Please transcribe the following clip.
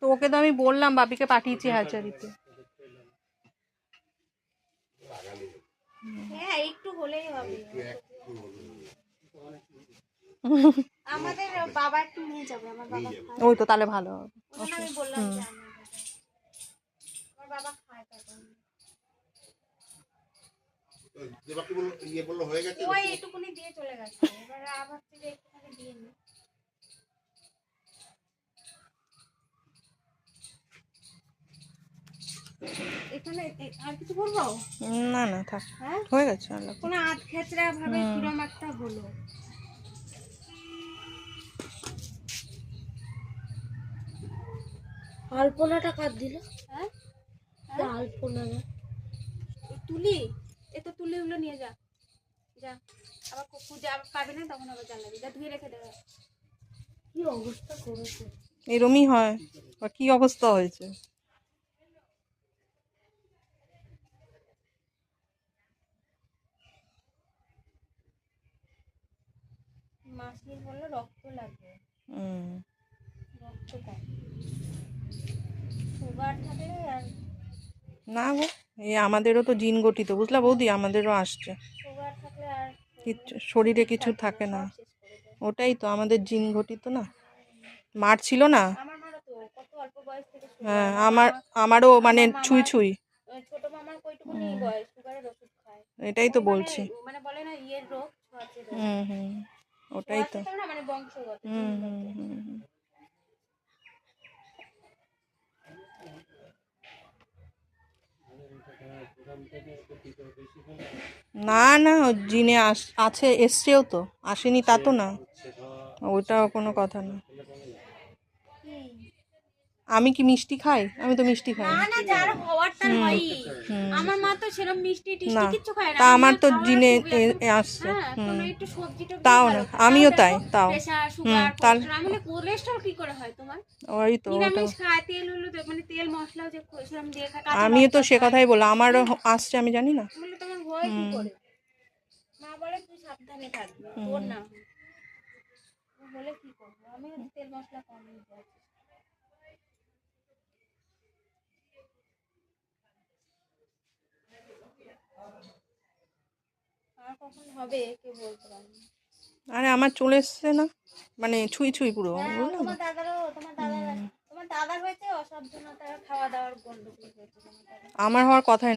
তো ওকে তো আমি বললাম, বাপিকে পাঠিয়েছি হ্যাচারিতে। হ্যাঁ একটু হলেই হবে। আমাদের বাবা একটু নিয়ে যাবে, আমার বাবা খায়। ওই তো তাহলে ভালো হবে। আমি বললাম যে আমার বাবা খায় তখন। দেবাকে বললো ইয়ে বললো হয়ে গেছে, ওই একটুখানি দিয়ে চলে গেছে। এবার আবার থেকে একটুখানি দিয়ে নি। এখানে আর কিছু করবো? না না থাক, হ্যাঁ হয়ে গেছে। কোনো আধ খেচড়া ভাবে কিরম একটা হলো। আলপনাটা কাট দিল। হ্যাঁ আলপনা না তুলি, এ তো তুলিগুলো নিয়ে যা যা, আবার খুঁজে আবার পাবি না, তখন আবার জ্বালাবি। যা ধুয়ে রেখে দেবে। কি অবস্থা করেছে, এরমই হয়। বা কি অবস্থা হয়েছে। মাসির বললো রক্ত লাগবে, রক্ত কম, সুগার থাকলে আর না গো, এই আমাদেরও তো জিন গঠিত, বুঝলা বৌদি, আমাদেরও আসছে। সুগার থাকলে আর কিচ্ছু শরীরে কিছু থাকে না। ওটাই তো আমাদের জিন ঘটিত না। মার ছিল না। আমার মারও তো কত অল্প বয়স থেকে হ্যাঁ আমারও মানে ছুঁই ছুঁই। ছোট মামার কইটুকুনি বয়স সুগারের ওষুধ খায়। এটাই তো বলছি। মানে বলে না ইয়ের রোগ, ছোঁয়াচে রোগ। ওটাই তো। না মানে বংশগত। না না জিনে আছে, এসছেও তো, আসেনি তা তো না, ওটা কোনো কথা না। আমি কি মিষ্টি খাই? আমি তো মিষ্টি খাই না না, যার হওয়ার তার হয়ই। আমার মা তো সেরকম মিষ্টি টিষ্টি কিছু খায় না। তা আমার তো জিনে আসছে। কোনো একটু সবজি টবজি তাও না, আমিও তাই, তাও প্রেসার সুগার কোলেস্টেরল, মানে কোলেস্টেরল কি করে হয় তোমার? ওই তো নিরামিষ খায়, তেল হলো মানে তেল মশলাও যে সেরকম দিয়ে খায়। আমি তো সে কথাই বললাম, আমারও আসছে, আমি জানি না। বলে তোমার হয় কি করে? মা বলে তুই সাবধানে থাকবি, তোর না বলে কি করবো, আমি তেল মশলা কম দিই। আর কখন হবে কেউ বলতে পারে না। আরে আমার চলে এসছে না, মানে ছুঁই ছুঁই পুরো, বুঝলাম। তোমার দাদার হয়েছে অসাবধানতা, খাওয়া দাওয়ার গন্ডগোল হয়েছে। আমার হওয়ার কথাই